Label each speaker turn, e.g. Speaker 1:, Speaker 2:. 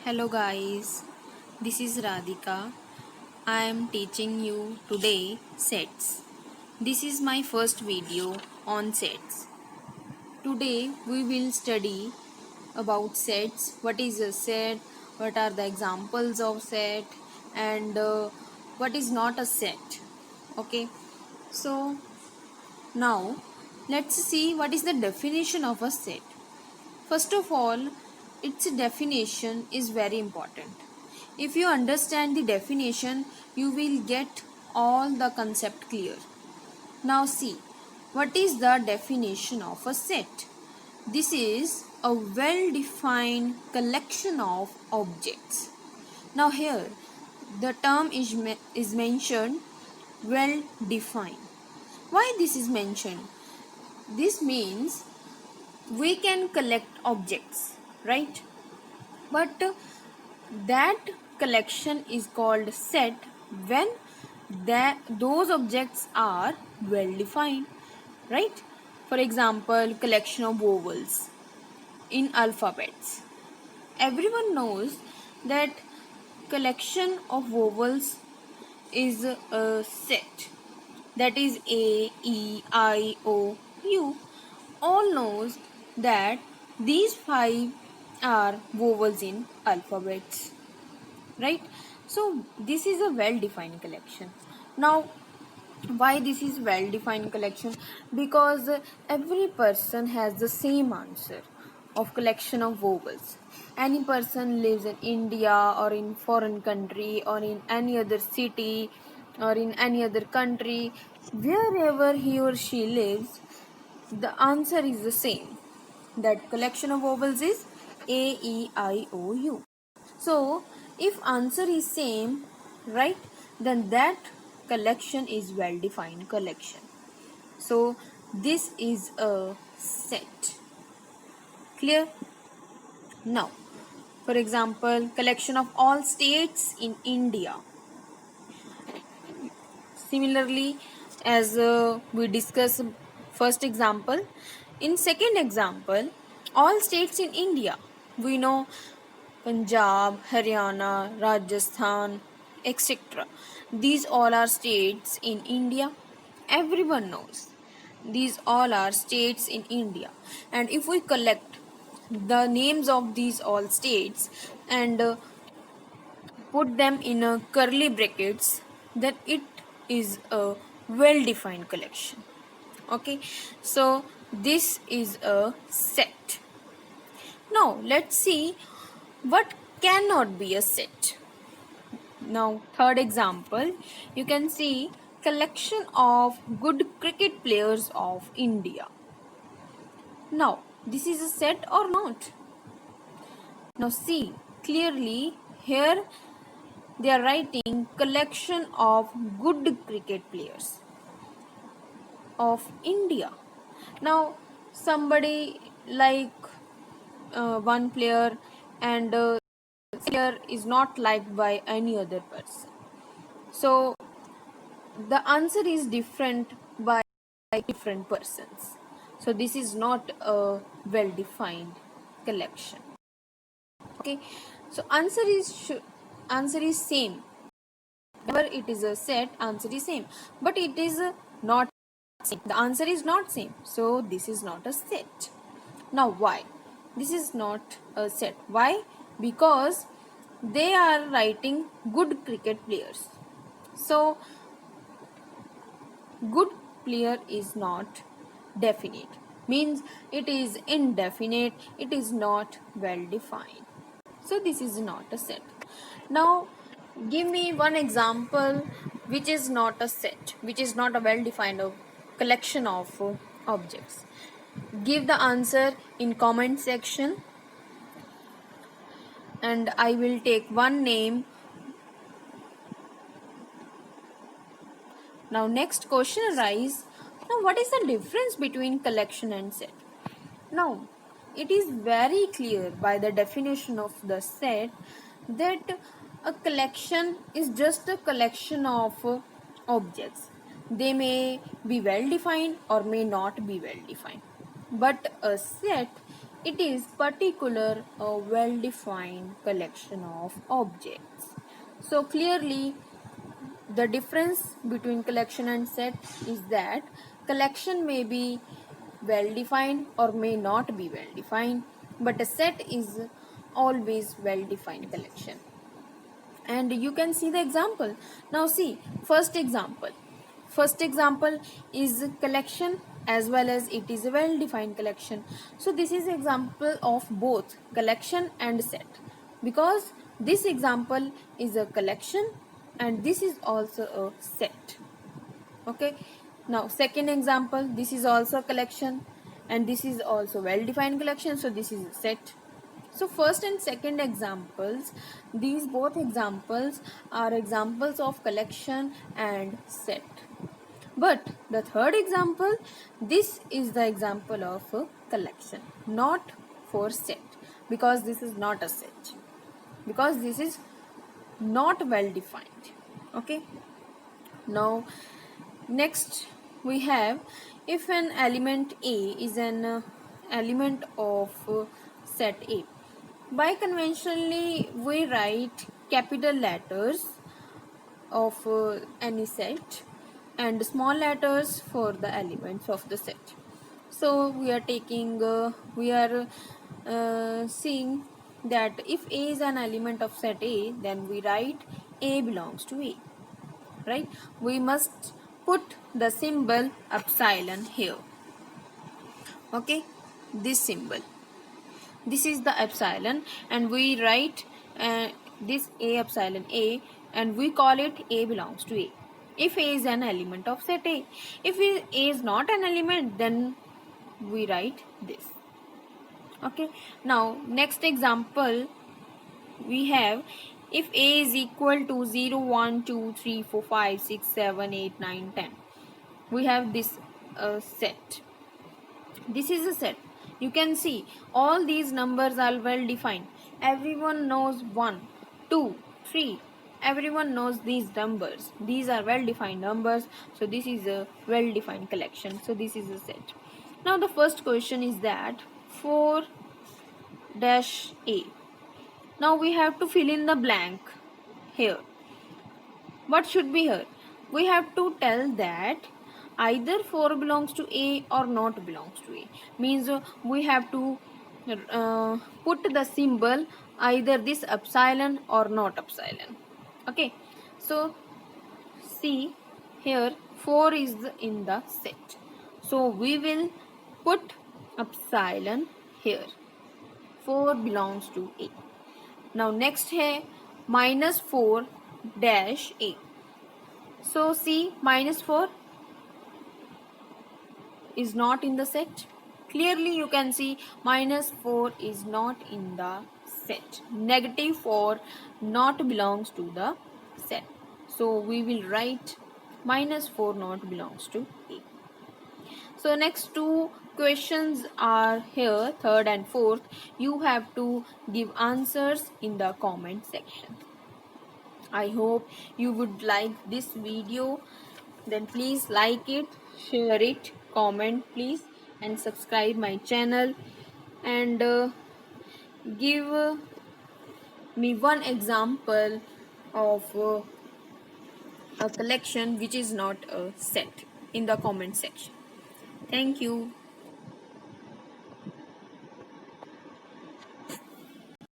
Speaker 1: Hello guys, this is Radhika. I am teaching you today sets. This is my first video on sets. Today we will study about sets. What is a set? What are the examples of set? And what is not a set? Okay. So now let's see what is the definition of a set. First of all, its definition is very important. If you understand the definition, you will get all the concept clear. Now see, what is the definition of a set? This is a well-defined collection of objects. Now here, the term is mentioned well-defined. Why this is mentioned? This means we can collect objects, right? But that collection is called set when those objects are well defined, right? For example, collection of vowels in alphabets. Everyone knows that collection of vowels is a set, that is A, E, I, O, U. All knows that these five are vowels in alphabets, right? So this is a well defined collection. Now why this is well defined collection? Because every person has the same answer of collection of vowels. Any person lives in India or in foreign country or in any other city or in any other country, wherever he or she lives, the answer is the same. That collection of vowels is A, E, I, O, U. So if answer is same, right, then that collection is well defined collection. So this is a set. Clear? Now, for example, collection of all states in India. Similarly, as we discuss first example, in second example, all states in India, we know Punjab, Haryana, Rajasthan, etc. These all are states in India. Everyone knows these all are states in India. And if we collect the names of these all states and put them in a curly brackets, then it is a well defined collection. Okay, so this is a set. Now let's see what cannot be a set. Now third example, you can see collection of good cricket players of India. Now this is a set or not? Now see clearly here they are writing collection of good cricket players of India. Now somebody like one player and player is not liked by any other person. So the answer is different by different persons. So this is not a well defined collection. Okay, so answer is same. Whenever it is a set, answer is same, but it is not same. The answer is not same, so this is not a set. Now why this is not a set? Why? Because they are writing good cricket players. So good player is not definite, means it is indefinite, it is not well defined. So this is not a set. Now give me one example which is not a set, which is not a well defined collection of objects. Give the answer in comment section and I will take one name. Now next question arises. Now what is the difference between collection and set? Now it is very clear by the definition of the set that a collection is just a collection of objects. They may be well defined or may not be well defined. But a set It is particular a well-defined collection of objects. So clearly the difference between collection and set is that collection may be well defined or may not be well defined, but a set is always well defined collection. And you can see the example. Now see, first example is collection as well as it is a well defined collection. So this is example of both collection and set, because this example is a collection and this is also a set. Okay, now second example, this is also a collection and this is also well defined collection, so this is a set. So first and second examples, these both examples are examples of collection and set. But the third example, this is the example of a collection, not for set, because this is not a set, because this is not well defined. Okay, now next we have, if an element A is an element of set A. By conventionally we write capital letters of any set and small letters for the elements of the set. So we are seeing that if A is an element of set A, then we write A belongs to A, right? We must put the symbol epsilon here. Okay, this symbol, this is the epsilon, and we write this A epsilon A, and we call it A belongs to A if A is an element of set A. If A is not an element, then we write this. Okay, now next example we have, if A is equal to 0 1 2 3 4 5 6 7 8 9 10, we have this set. This is a set. You can see all these numbers are well defined. Everyone knows 1 2 3. Everyone knows these numbers. These are well defined numbers, so this is a well defined collection, so this is a set. Now the first question is that 4 dash A. Now we have to fill in the blank here. What should be here? We have to tell that either 4 belongs to A or not belongs to A. Means we have to put the symbol either this epsilon or not epsilon. Okay, so see here 4 is in the set, so we will put epsilon here. 4 belongs to A. Now next here minus 4 dash A. So see, minus 4 is not in the set. Clearly you can see minus 4 is not in the set. Negative 4 not belongs to the set. So we will write minus 4 not belongs to A. So next two questions are here, third and fourth. You have to give answers in the comment section. I hope you would like this video. Then please like it, share it, comment please, and subscribe my channel, and give me one example of a collection which is not a set in the comment section. Thank you.